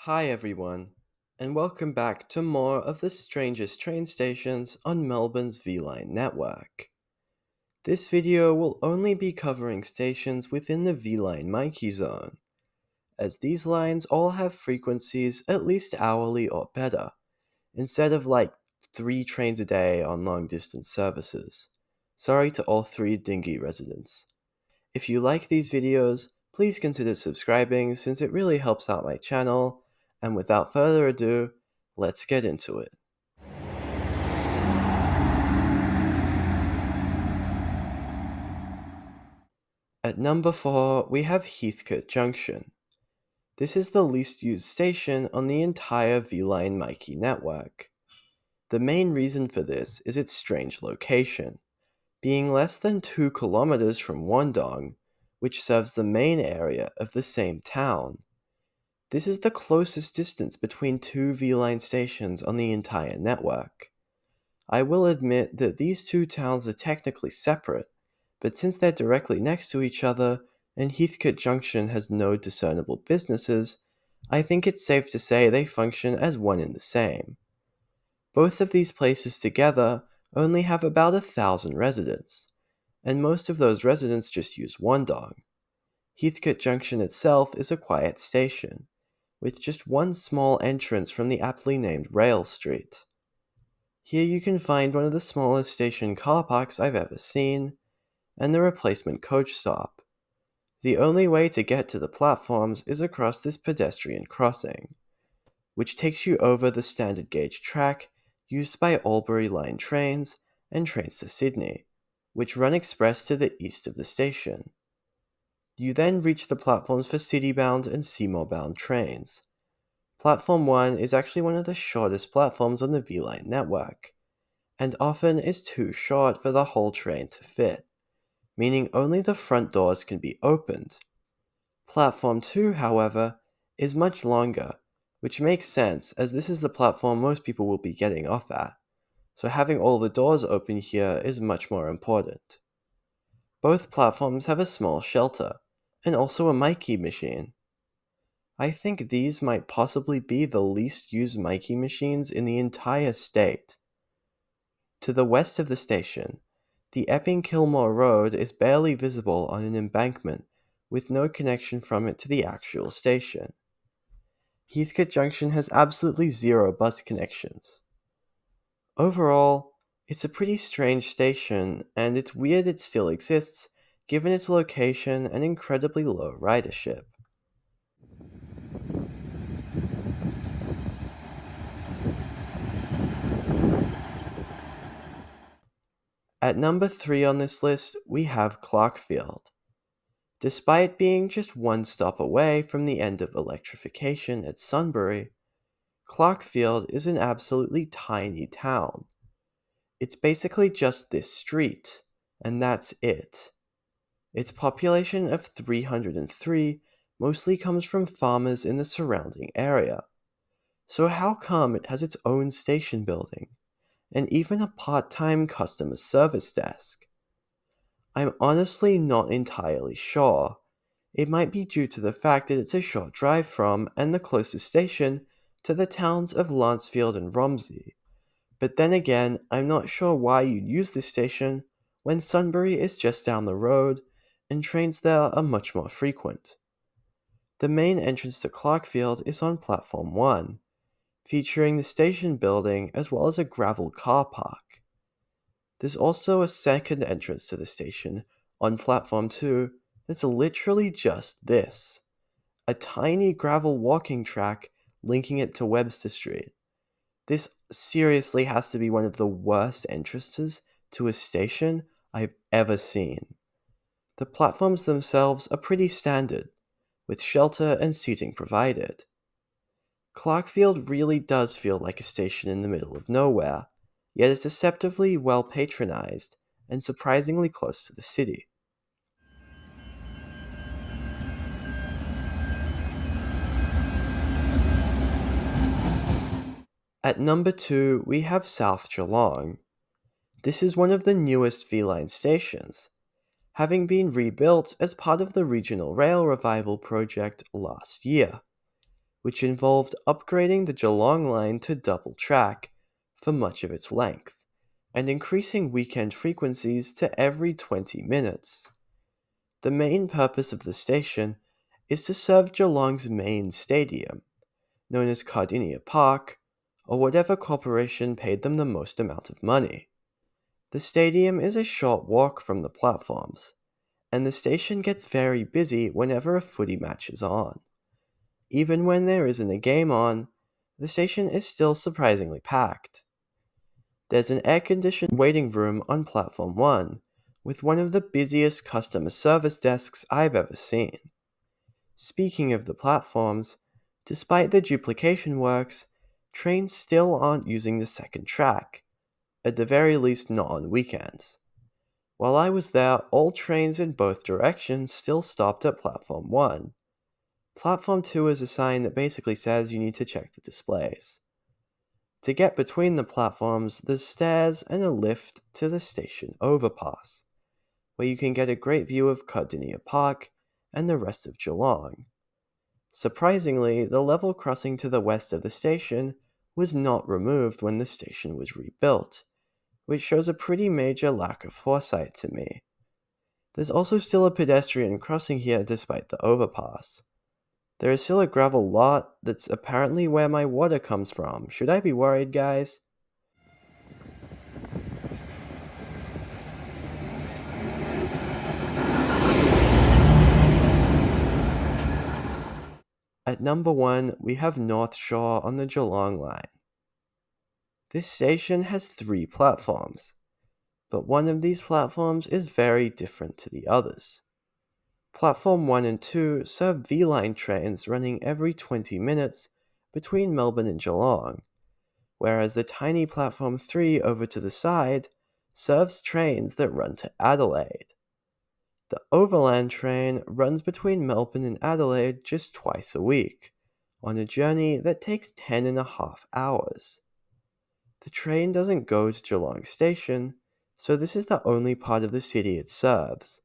Hi everyone, and welcome back to more of the strangest train stations on Melbourne's V-Line network. This video will only be covering stations within the V-Line Mikey zone, as these lines all have frequencies at least hourly or better, instead of like 3 trains a day on long distance services. Sorry to all 3 Dinghy residents. If you like these videos, please consider subscribing since it really helps out my channel, and without further ado, let's get into it. At number 4, we have Heathcote Junction. This is the least used station on the entire V-Line Mikey network. The main reason for this is its strange location, being less than 2 kilometers from Wandong, which serves the main area of the same town. This is the closest distance between 2 V-Line stations on the entire network. I will admit that these 2 towns are technically separate, but since they're directly next to each other and Heathcote Junction has no discernible businesses, I think it's safe to say they function as one and the same. Both of these places together only have about 1,000 residents, and most of those residents just use Wandong. Heathcote Junction itself is a quiet station, with just one small entrance from the aptly named Rail Street. Here you can find one of the smallest station car parks I've ever seen, and the replacement coach stop. The only way to get to the platforms is across this pedestrian crossing, which takes you over the standard gauge track used by Albury Line trains and trains to Sydney, which run express to the east of the station. You then reach the platforms for city-bound and Seymour-bound trains. Platform 1 is actually one of the shortest platforms on the V-Line network, and often is too short for the whole train to fit, meaning only the front doors can be opened. Platform 2, however, is much longer, which makes sense as this is the platform most people will be getting off at, so having all the doors open here is much more important. Both platforms have a small shelter, and also a Mikey machine. I think these might possibly be the least used Mikey machines in the entire state. To the west of the station, the Epping-Kilmore Road is barely visible on an embankment, with no connection from it to the actual station. Heathcote Junction has absolutely zero bus connections. Overall, it's a pretty strange station, and it's weird it still exists, given its location and incredibly low ridership. At number 3 on this list, we have Clarkfield. Despite being just one stop away from the end of electrification at Sunbury, Clarkfield is an absolutely tiny town. It's basically just this street, and that's it. Its population of 303 mostly comes from farmers in the surrounding area. So how come it has its own station building, and even a part-time customer service desk? I'm honestly not entirely sure. It might be due to the fact that it's a short drive from and the closest station to the towns of Lancefield and Romsey. But then again, I'm not sure why you'd use this station when Sunbury is just down the road and trains there are much more frequent. The main entrance to Clarkfield is on Platform 1, featuring the station building as well as a gravel car park. There's also a second entrance to the station on Platform 2 that's literally just this, a tiny gravel walking track linking it to Webster Street. This seriously has to be one of the worst entrances to a station I've ever seen. The platforms themselves are pretty standard, with shelter and seating provided. Clarkfield really does feel like a station in the middle of nowhere, yet it's deceptively well patronized and surprisingly close to the city. At number 2, we have South Geelong. This is one of the newest V-Line stations, having been rebuilt as part of the Regional Rail Revival project last year. which involved upgrading the Geelong line to double track for much of its length, and increasing weekend frequencies to every 20 minutes. The main purpose of the station is to serve Geelong's main stadium, known as Cardinia Park, or whatever corporation paid them the most amount of money. The stadium is a short walk from the platforms, and the station gets very busy whenever a footy match is on. Even when there isn't a game on, the station is still surprisingly packed. There's an air-conditioned waiting room on Platform 1, with one of the busiest customer service desks I've ever seen. Speaking of the platforms, despite the duplication works, trains still aren't using the second track, at the very least not on weekends. While I was there, all trains in both directions still stopped at Platform 1. Platform 2 is a sign that basically says you need to check the displays. To get between the platforms, there's stairs and a lift to the station overpass, where you can get a great view of Cardinia Park and the rest of Geelong. Surprisingly, the level crossing to the west of the station was not removed when the station was rebuilt, which shows a pretty major lack of foresight to me. There's also still a pedestrian crossing here despite the overpass. There is still a gravel lot that's apparently where my water comes from. Should I be worried, guys? At number 1, we have North Shore on the Geelong line. This station has 3 platforms, but one of these platforms is very different to the others. Platform 1 and 2 serve V-Line trains running every 20 minutes between Melbourne and Geelong, whereas the tiny Platform 3 over to the side serves trains that run to Adelaide. The Overland train runs between Melbourne and Adelaide just twice a week, on a journey that takes 10.5 hours. The train doesn't go to Geelong Station, so this is the only part of the city it serves.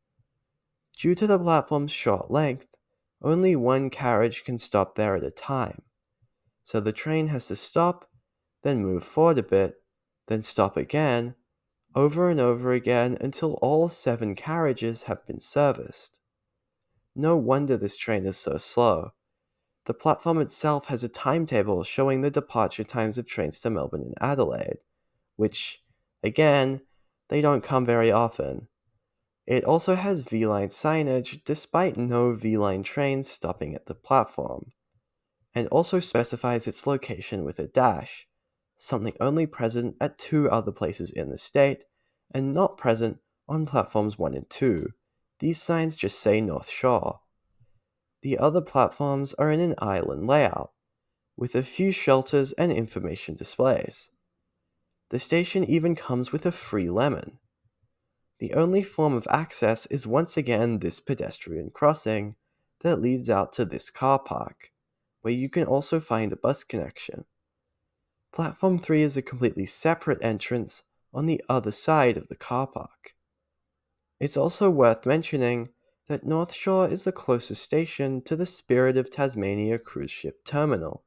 Due to the platform's short length, only one carriage can stop there at a time, so the train has to stop, then move forward a bit, then stop again, over and over again until all 7 carriages have been serviced. No wonder this train is so slow. The platform itself has a timetable showing the departure times of trains to Melbourne and Adelaide, which, again, they don't come very often. It also has V-Line signage despite no V-Line trains stopping at the platform, and also specifies its location with a dash, something only present at 2 other places in the state, and not present on platforms 1 and 2. These signs just say North Shore. The other platforms are in an island layout, with a few shelters and information displays. The station even comes with a free lemon. The only form of access is once again this pedestrian crossing that leads out to this car park, where you can also find a bus connection. Platform 3 is a completely separate entrance on the other side of the car park. It's also worth mentioning that North Shore is the closest station to the Spirit of Tasmania cruise ship terminal,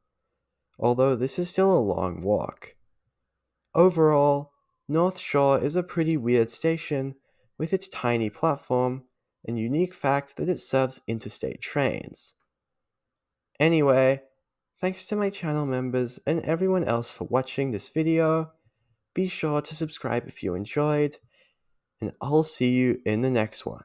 although this is still a long walk. Overall, North Shore is a pretty weird station with its tiny platform and unique fact that it serves interstate trains. Anyway, thanks to my channel members and everyone else for watching this video. Be sure to subscribe if you enjoyed, and I'll see you in the next one.